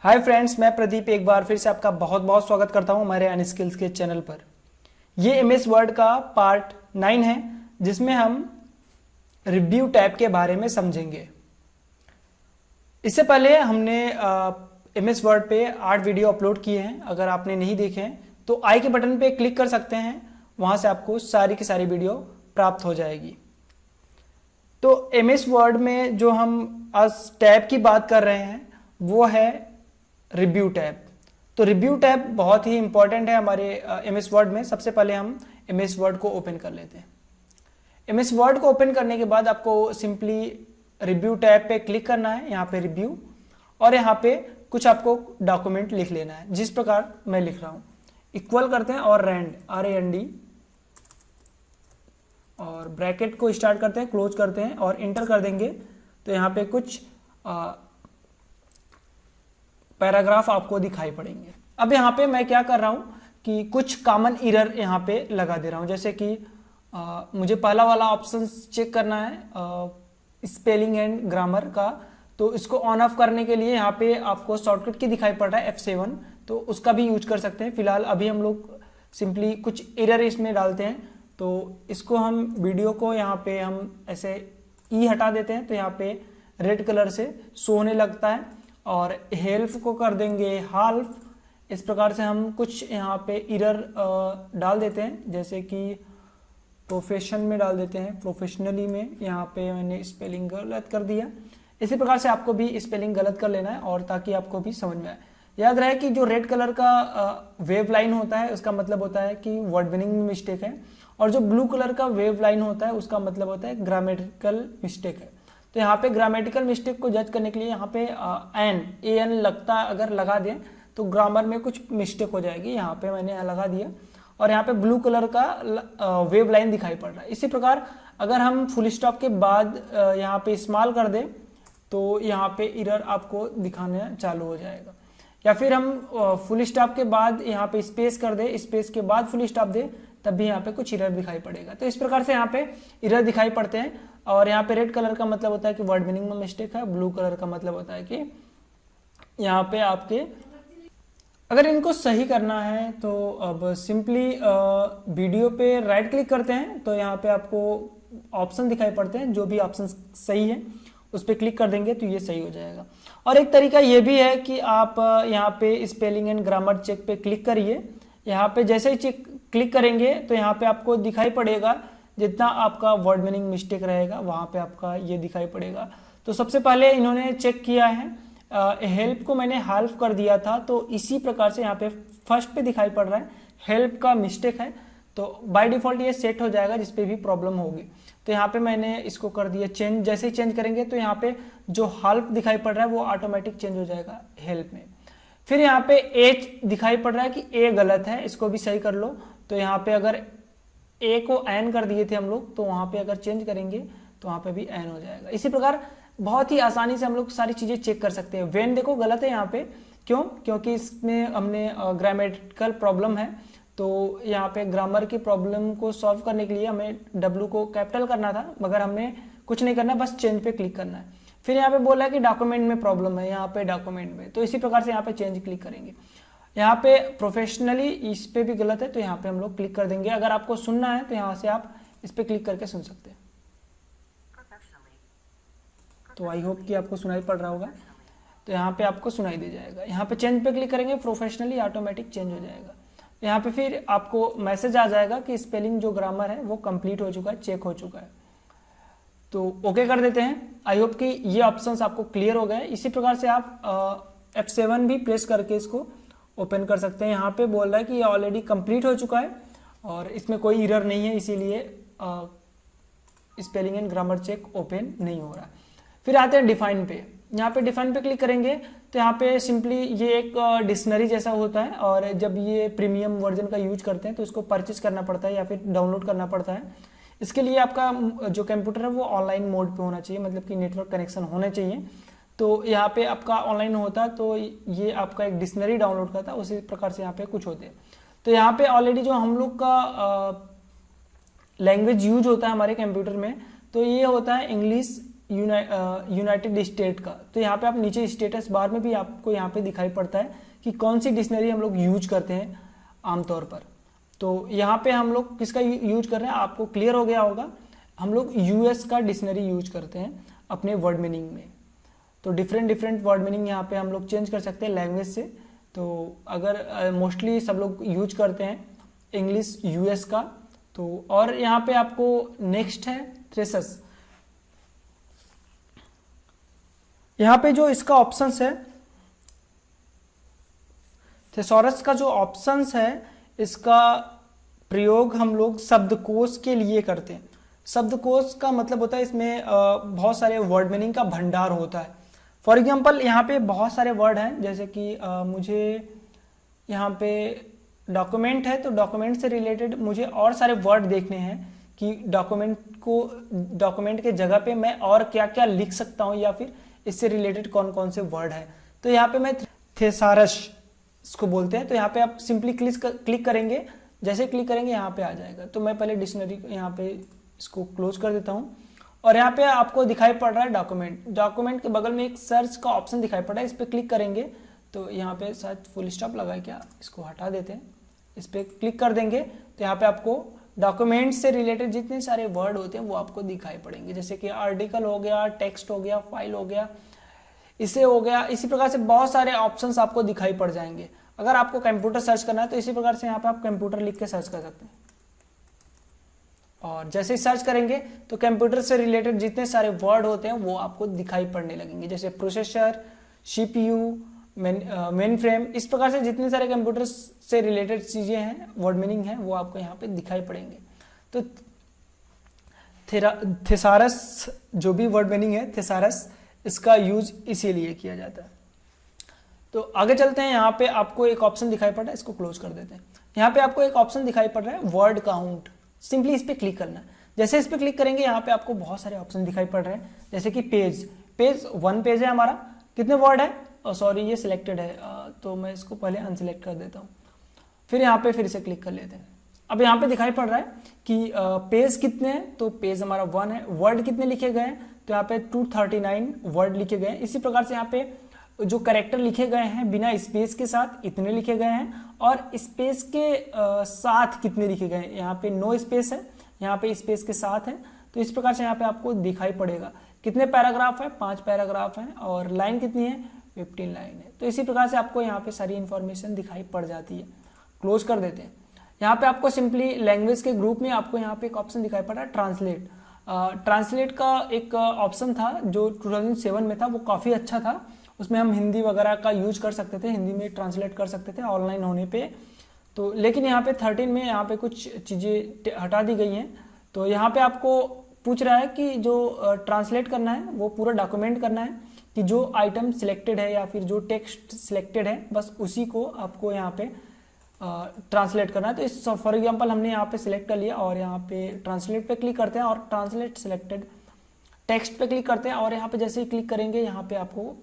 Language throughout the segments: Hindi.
हाय फ्रेंड्स, मैं प्रदीप एक बार फिर से आपका बहुत बहुत स्वागत करता हूं हमारे अनस्किल्स के चैनल पर। ये एमएस वर्ड का पार्ट 9 है जिसमें हम रिव्यू टैब के बारे में समझेंगे। इससे पहले हमने एमएस वर्ड पे 8 वीडियो अपलोड किए हैं। अगर आपने नहीं देखे हैं तो आई के बटन पे क्लिक कर सकते हैं, वहां से आपको सारी की सारी वीडियो प्राप्त हो जाएगी। तो एमएस वर्ड में जो हम आज टैब की बात कर रहे हैं वो है रिव्यू टैब। तो रिव्यू टैब बहुत ही इंपॉर्टेंट है हमारे एमएस वर्ड में। सबसे पहले हम एमएस वर्ड को ओपन कर लेते हैं। एमएस वर्ड को ओपन करने के बाद आपको सिंपली रिव्यू टैब पे क्लिक करना है, यहाँ पे रिव्यू, और यहाँ पे कुछ आपको डॉक्यूमेंट लिख लेना है जिस प्रकार मैं लिख रहा हूँ। इक्वल करते हैं और रैंड RAND और ब्रैकेट को स्टार्ट करते हैं, क्लोज करते हैं और इंटर कर देंगे। तो यहाँ पे कुछ पैराग्राफ आपको दिखाई पड़ेंगे। अब यहाँ पे मैं क्या कर रहा हूँ कि कुछ कॉमन एरर यहाँ पे लगा दे रहा हूँ। जैसे कि मुझे पहला वाला ऑप्शन चेक करना है स्पेलिंग एंड ग्रामर का, तो इसको ऑन ऑफ करने के लिए यहाँ पे आपको शॉर्टकट की दिखाई पड़ रहा है F7, तो उसका भी यूज कर सकते हैं। फिलहाल अभी हम लोग सिंपली कुछ एरर इसमें डालते हैं, तो इसको हम वीडियो को यहाँ पे हम ऐसे ई हटा देते हैं तो यहाँ पे रेड कलर से शो होने लगता है, और हेल्प को कर देंगे हाल्फ। इस प्रकार से हम कुछ यहाँ पे एरर डाल देते हैं, जैसे कि प्रोफेशन में डाल देते हैं, प्रोफेशनली में यहाँ पे मैंने स्पेलिंग गलत कर दिया। इसी प्रकार से आपको भी स्पेलिंग गलत कर लेना है, और ताकि आपको भी समझ में आए। याद रहे कि जो रेड कलर का वेव लाइन होता है उसका मतलब होता है कि वर्ड मीनिंग में मिस्टेक है, और जो ब्लू कलर का वेव लाइन होता है उसका मतलब होता है ग्रामेटिकल मिस्टेक है। तो यहाँ पे ग्रामेटिकल मिस्टेक को जज करने के लिए यहाँ पे AN लगता अगर लगा दें तो ग्रामर में कुछ मिस्टेक हो जाएगी। यहाँ पे मैंने लगा दिया, और यहाँ पे ब्लू कलर का वेव लाइन दिखाई पड़ रहा है। इसी प्रकार अगर हम फुल स्टॉप के बाद यहाँ पे इस्तेमाल कर दें तो यहाँ पे एरर आपको दिखाना चालू हो जाएगा। या फिर हम फुल स्टॉप के बाद यहाँ पे स्पेस कर दे, स्पेस के बाद फुल स्टॉप दे, तब भी यहाँ पे कुछ एरर दिखाई पड़ेगा। तो इस प्रकार से यहाँ पे एरर दिखाई पड़ते हैं। और यहाँ पे रेड कलर का मतलब होता है कि वर्ड मीनिंग में मिस्टेक है, ब्लू कलर का मतलब होता है कि यहाँ पे आपके, अगर इनको सही करना है तो अब सिंपली वीडियो पे राइट क्लिक करते हैं, तो यहाँ पे आपको ऑप्शन दिखाई पड़ते हैं। जो भी ऑप्शन सही है उस पर क्लिक कर देंगे तो ये सही हो जाएगा। और एक तरीका ये भी है कि आप यहाँ पे स्पेलिंग एंड ग्रामर चेक पे क्लिक करिए। यहाँ पे जैसे ही क्लिक करेंगे तो यहाँ पे आपको दिखाई पड़ेगा जितना आपका वर्ड मीनिंग मिस्टेक रहेगा वहाँ पे आपका ये दिखाई पड़ेगा। तो सबसे पहले इन्होंने चेक किया है, हेल्प को मैंने हाल्फ कर दिया था, तो इसी प्रकार से यहाँ पे फर्स्ट पे दिखाई पड़ रहा है हेल्प का मिस्टेक है, तो बाय डिफॉल्ट ये सेट हो जाएगा जिस पे भी प्रॉब्लम होगी। तो यहाँ पे मैंने इसको कर दिया चेंज। जैसे ही चेंज करेंगे तो यहाँ पे जो हाल्फ दिखाई पड़ रहा है वो ऑटोमेटिक चेंज हो जाएगा हेल्प में। फिर यहाँ पे एच दिखाई पड़ रहा है कि ए गलत है, इसको भी सही कर लो। तो यहाँ पे अगर ए को एन कर दिए थे हम लोग, तो वहां पे अगर चेंज करेंगे तो वहां पे भी एन हो जाएगा। इसी प्रकार बहुत ही आसानी से हम लोग सारी चीजें चेक कर सकते हैं। वेन देखो गलत है यहाँ पे, क्यों? क्योंकि इसमें हमने ग्रामेटिकल प्रॉब्लम है, तो यहाँ पे ग्रामर की प्रॉब्लम को सॉल्व करने के लिए हमें W को कैपिटल करना था, मगर हमने कुछ नहीं करना, बस चेंज पे क्लिक करना है। फिर यहाँ पे बोला है कि डॉक्यूमेंट में प्रॉब्लम है, यहाँ पे डॉक्यूमेंट में, तो इसी प्रकार से यहाँ पे चेंज क्लिक करेंगे। यहाँ पे प्रोफेशनली इस पे भी गलत है, तो यहाँ पे हम लोग क्लिक कर देंगे। अगर आपको सुनना है तो यहाँ से आप इस पे क्लिक करके सुन सकते हैं। तो आई होप कि आपको सुनाई पड़ रहा होगा, तो यहाँ पे आपको सुनाई दे जाएगा। यहाँ पे चेंज पे क्लिक करेंगे, प्रोफेशनली ऑटोमेटिक चेंज हो जाएगा। यहाँ पे फिर आपको मैसेज आ जाएगा कि स्पेलिंग जो ग्रामर है वो कंप्लीट हो चुका है, चेक हो चुका है। तो ओके कर देते हैं। आई होप कि ये ऑप्शंस आपको क्लियर हो गए। इसी प्रकार से आप F7 भी प्रेस करके इसको ओपन कर सकते हैं। यहाँ पे बोल रहा है कि ये ऑलरेडी कंप्लीट हो चुका है और इसमें कोई एरर नहीं है, इसीलिए spelling and grammar check open नहीं हो रहा। फिर आते हैं डिफाइन पे। यहाँ पे डिफाइन पे क्लिक करेंगे तो यहाँ पे सिंपली ये एक डिक्शनरी जैसा होता है, और जब ये प्रीमियम वर्जन का यूज करते हैं तो इसको परचेज करना पड़ता है या फिर डाउनलोड करना पड़ता है। इसके लिए आपका जो कंप्यूटर है वो ऑनलाइन मोड पे होना चाहिए, मतलब कि नेटवर्क कनेक्शन होना चाहिए। तो यहाँ पे आपका ऑनलाइन होता तो ये आपका एक डिक्शनरी डाउनलोड करता, उसी प्रकार से यहाँ पे कुछ होते हैं। तो यहाँ पे ऑलरेडी जो हम लोग का लैंग्वेज यूज होता है हमारे कंप्यूटर में, तो ये होता है इंग्लिश यूनाइटेड स्टेट का, तो यहाँ पे आप नीचे स्टेटस बार में भी आपको यहाँ पे दिखाई पड़ता है कि कौन सी डिक्शनरी हम लोग यूज करते हैं आमतौर पर। तो यहाँ पे हम लोग किसका यूज कर रहे हैं आपको क्लियर हो गया होगा, हम लोग यूएस का डिक्शनरी यूज करते हैं अपने वर्ड मीनिंग में। तो डिफरेंट वर्ड मीनिंग यहाँ पे हम लोग चेंज कर सकते हैं लैंग्वेज से। तो अगर मोस्टली सब लोग यूज करते हैं इंग्लिश यूएस का। तो और यहाँ पे आपको नेक्स्ट है थ्रेसस। यहाँ पे जो इसका ऑप्शंस है थेसॉरस का जो ऑप्शंस है इसका प्रयोग हम लोग शब्दकोश के लिए करते हैं। शब्दकोश का मतलब होता है इसमें बहुत सारे वर्ड मीनिंग का भंडार होता है। फॉर एग्जांपल यहाँ पे बहुत सारे वर्ड हैं, जैसे कि मुझे यहाँ पे डॉक्यूमेंट है, तो डॉक्यूमेंट से रिलेटेड मुझे और सारे वर्ड देखने हैं कि डॉक्यूमेंट के जगह पे मैं और क्या क्या लिख सकता हूँ या फिर इससे रिलेटेड कौन कौन से वर्ड है। तो यहाँ पे मैं थेसारस इसको बोलते हैं। तो यहाँ पे आप सिंपली क्लिक करेंगे, जैसे क्लिक करेंगे यहाँ पे आ जाएगा। तो मैं पहले डिक्शनरी यहाँ पे इसको क्लोज कर देता हूँ और यहाँ पे आपको दिखाई पड़ रहा है डॉक्यूमेंट के बगल में एक सर्च का ऑप्शन दिखाई पड़ रहा है, इस पर क्लिक करेंगे तो यहाँ पे शायद फुल स्टॉप लगा है क्या, इसको हटा देते हैं, इस पर क्लिक कर देंगे तो यहाँ पे आपको डॉक्यूमेंट से रिलेटेड जितने सारे वर्ड होते हैं वो आपको दिखाई पड़ेंगे, जैसे कि आर्टिकल हो गया, टेक्स्ट हो गया, फाइल हो गया, इसे हो गया। इसी प्रकार से बहुत सारे ऑप्शंस आपको दिखाई पड़ जाएंगे। अगर आपको कंप्यूटर सर्च करना है तो इसी प्रकार से यहाँ पे आप कंप्यूटर लिख के सर्च कर सकते हैं और जैसे ही सर्च करेंगे तो कंप्यूटर से रिलेटेड जितने सारे वर्ड होते हैं वो आपको दिखाई पड़ने लगेंगे, जैसे प्रोसेसर, सीपीयू, मेन फ्रेम। इस प्रकार से जितने सारे कंप्यूटर से रिलेटेड चीजें हैं, वर्ड मीनिंग है, वो आपको यहाँ पे दिखाई पड़ेंगे। तो थेसारस जो भी वर्ड मीनिंग है थेसारस, इसका यूज इसीलिए किया जाता है। तो आगे चलते हैं। यहाँ पे आपको एक ऑप्शन दिखाई पड़ रहा है, इसको क्लोज कर देते हैं। यहाँ पे आपको एक ऑप्शन दिखाई पड़ रहा है वर्ड काउंट, सिंपली इस पे क्लिक करना है। जैसे इस पे क्लिक करेंगे यहाँ पे आपको बहुत सारे ऑप्शन दिखाई पड़ रहे हैं, जैसे कि पेज 1 पेज है हमारा, कितने वर्ड है, सॉरी ये सिलेक्टेड है, तो मैं इसको पहले अनसिलेक्ट कर देता हूँ, फिर यहाँ पे फिर से क्लिक कर लेते हैं। अब यहाँ पे दिखाई पड़ रहा है कि पेज कितने हैं, तो पेज हमारा 1 है। वर्ड कितने लिखे गए हैं, तो यहाँ पे 239 वर्ड लिखे गए हैं। इसी प्रकार से यहाँ पे जो कैरेक्टर लिखे गए हैं बिना स्पेस के साथ इतने लिखे गए हैं, और स्पेस के साथ कितने लिखे गए हैं, यहाँ पे नो स्पेस है, यहाँ पे स्पेस के साथ है। तो इस प्रकार से यहाँ पे आपको दिखाई पड़ेगा कितने पैराग्राफ है, 5 पैराग्राफ है, और लाइन कितनी है, 15 लाइन है। तो इसी प्रकार से आपको यहाँ पे सारी इंफॉर्मेशन दिखाई पड़ जाती है। क्लोज कर देते हैं। यहाँ पे आपको सिंपली लैंग्वेज के ग्रुप में आपको यहाँ पे एक ऑप्शन दिखाई पड़ रहा है ट्रांसलेट। ट्रांसलेट का एक ऑप्शन था जो 2007 में था, वो काफ़ी अच्छा था। उसमें हम हिंदी वगैरह का यूज कर सकते थे, हिंदी में ट्रांसलेट कर सकते थे ऑनलाइन होने पे। तो लेकिन यहाँ पे 13 में यहाँ पे कुछ चीज़ें हटा दी गई हैं। तो यहाँ पे आपको पूछ रहा है कि जो ट्रांसलेट करना है वो पूरा डॉक्यूमेंट करना है, कि जो आइटम सिलेक्टेड है या फिर जो टेक्स्ट सिलेक्टेड है बस उसी को आपको यहाँ पे ट्रांसलेट करना है। तो इस फॉर एग्जांपल हमने यहाँ पे सिलेक्ट कर लिया और यहाँ पे ट्रांसलेट पे क्लिक करते हैं और ट्रांसलेट सिलेक्टेड टेक्स्ट पे क्लिक करते हैं, और यहाँ पे जैसे ही क्लिक करेंगे यहाँ पे आपको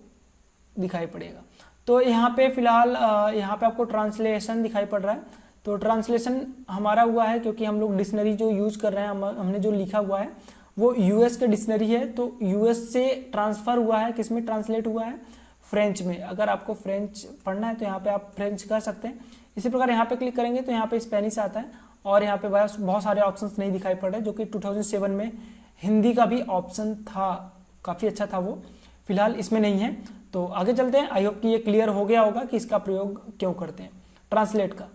दिखाई पड़ेगा। तो यहाँ पे फिलहाल यहाँ पे आपको ट्रांसलेशन दिखाई पड़ रहा है। तो ट्रांसलेशन हमारा हुआ है क्योंकि हम लोग डिक्शनरी जो यूज कर रहे हैं, हमने जो लिखा हुआ है वो यूएस के डिक्शनरी है। तो यूएस से ट्रांसफर हुआ है, किसमें ट्रांसलेट हुआ है, फ्रेंच में। अगर आपको फ्रेंच पढ़ना है तो यहाँ पे आप फ्रेंच कर सकते हैं। इसी प्रकार यहाँ पे क्लिक करेंगे तो यहाँ पे स्पेनिश आता है, और यहाँ पे बहुत सारे ऑप्शंस नहीं दिखाई पड़ रहे, जो कि 2007 में हिंदी का भी ऑप्शन था, काफ़ी अच्छा था वो, फिलहाल इसमें नहीं है। तो आगे चलते हैं। आई होप कि ये क्लियर हो गया होगा कि इसका प्रयोग क्यों करते हैं ट्रांसलेट का।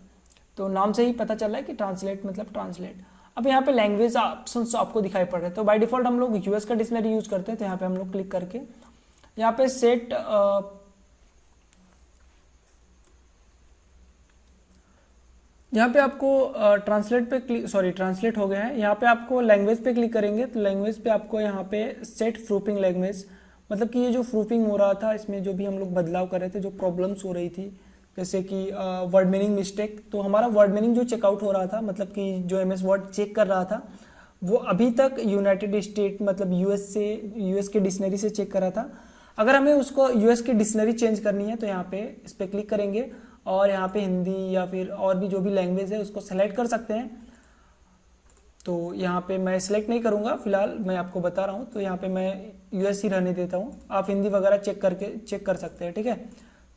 तो नाम से ही पता चल रहा है कि ट्रांसलेट मतलब ट्रांसलेट। अब यहाँ पे लैंग्वेज ऑप्शंस आपको दिखाई पड़ रहे हैं। तो बाय डिफॉल्ट हम लोग यूएस का डिक्शनरी यूज करते हैं। तो यहाँ पे हम लोग क्लिक करके यहाँ पे सेट यहाँ पे आपको ट्रांसलेट हो गया है। यहाँ पे आपको लैंग्वेज पे क्लिक करेंगे तो लैंग्वेज पे आपको यहाँ पे सेट प्रूफिंग लैंग्वेज, मतलब कि ये जो प्रूफिंग हो रहा था इसमें जो भी हम लोग बदलाव कर रहे थे, जो प्रॉब्लम्स हो रही थी, जैसे कि वर्ड मीनिंग मिस्टेक, तो हमारा वर्ड मीनिंग जो चेकआउट हो रहा था, मतलब कि जो एमएस वर्ड चेक कर रहा था वो अभी तक यूनाइटेड स्टेट मतलब यूएस के डिक्शनरी से चेक कर रहा था। अगर हमें उसको यूएस की डिक्शनरी चेंज करनी है तो यहाँ पे इस पर क्लिक करेंगे और यहाँ पे हिंदी या फिर और भी जो भी लैंग्वेज है उसको सेलेक्ट कर सकते हैं। तो यहाँ पे मैं सिलेक्ट नहीं करूँगा फिलहाल, मैं आपको बता रहा हूँ। तो यहाँ पे मैं यूएस ही रहने देता हूँ, आप हिंदी वगैरह चेक कर सकते हैं, ठीक है।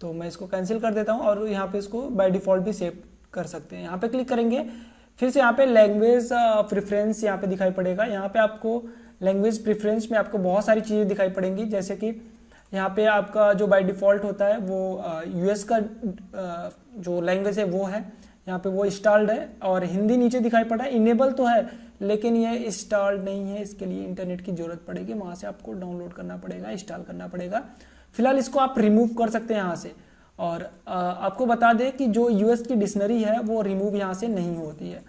तो मैं इसको कैंसिल कर देता हूँ और यहाँ पे इसको बाय डिफ़ॉल्ट भी सेव कर सकते हैं। यहाँ पे क्लिक करेंगे, फिर से यहाँ पे लैंग्वेज प्रेफरेंस यहाँ पे दिखाई पड़ेगा। यहाँ पे आपको लैंग्वेज प्रेफरेंस में आपको बहुत सारी चीज़ें दिखाई पड़ेंगी, जैसे कि यहाँ पे आपका जो बाय डिफ़ॉल्ट होता है वो यूएस का जो लैंग्वेज है वो है, यहाँ पे वो इंस्टॉल्ड है। और हिंदी नीचे दिखाई पड़ा है, इनेबल तो है लेकिन ये इंस्टॉल्ड नहीं है, इसके लिए इंटरनेट की ज़रूरत पड़ेगी, वहाँ से आपको डाउनलोड करना पड़ेगा, इंस्टॉल करना पड़ेगा। फिलहाल इसको आप रिमूव कर सकते हैं यहाँ से। और आपको बता दें कि जो यूएस की डिक्शनरी है वो रिमूव यहाँ से नहीं होती है।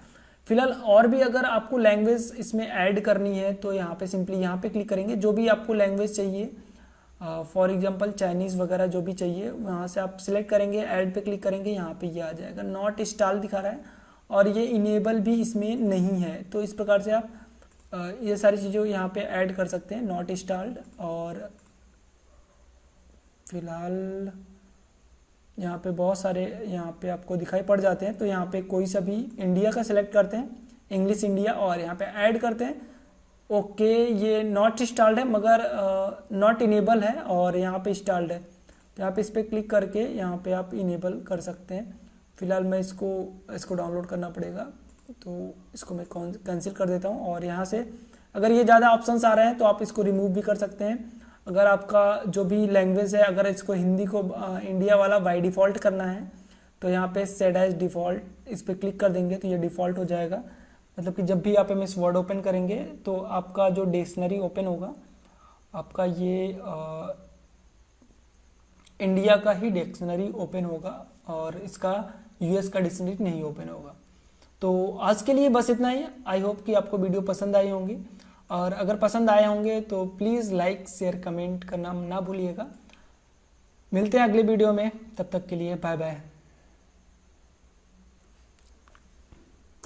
फिलहाल और भी अगर आपको लैंग्वेज इसमें ऐड करनी है तो यहाँ पे सिंपली यहाँ पे क्लिक करेंगे, जो भी आपको लैंग्वेज चाहिए, फॉर एग्जांपल चाइनीज़ वगैरह जो भी चाहिए वहाँ से आप सिलेक्ट करेंगे, ऐड पे क्लिक करेंगे, यहाँ पे ये आ जाएगा। नॉट इंस्टॉल दिखा रहा है और ये इनेबल भी इसमें नहीं है। तो इस प्रकार से आप ये सारी चीज़ें यहाँ पे ऐड कर सकते हैं, नॉट इंस्टॉल्ड। और फिलहाल यहाँ पे बहुत सारे यहाँ पे आपको दिखाई पड़ जाते हैं, तो यहाँ पे कोई सा भी इंडिया का सिलेक्ट करते हैं, इंग्लिश इंडिया, और यहाँ पे ऐड करते हैं। ओके, ये नॉट इंस्टॉल्ड है मगर नॉट इनेबल है और यहाँ पे इंस्टॉल्ड है, तो यहाँ पे इस पर क्लिक करके यहाँ पे आप इनेबल कर सकते हैं। फिलहाल मैं इसको डाउनलोड करना पड़ेगा, तो इसको मैं कैंसिल कर देता हूँ। और यहाँ से अगर ये ज़्यादा ऑप्शंस आ रहे हैं तो आप इसको रिमूव भी कर सकते हैं। अगर आपका जो भी लैंग्वेज है, अगर इसको हिंदी को इंडिया वाला बाय डिफ़ॉल्ट करना है तो यहाँ पे सेट एज डिफ़ॉल्ट इस पर क्लिक कर देंगे तो ये डिफ़ॉल्ट हो जाएगा। मतलब कि जब भी आप एमएस वर्ड ओपन करेंगे तो आपका जो डिक्शनरी ओपन होगा, आपका ये इंडिया का ही डिक्शनरी ओपन होगा और इसका यूएस का डिक्शनरी नहीं ओपन होगा। तो आज के लिए बस इतना ही। आई होप कि आपको वीडियो पसंद आई होंगी, और अगर पसंद आए होंगे तो प्लीज़ लाइक शेयर कमेंट करना ना भूलिएगा। मिलते हैं अगले वीडियो में, तब तक के लिए बाय बाय।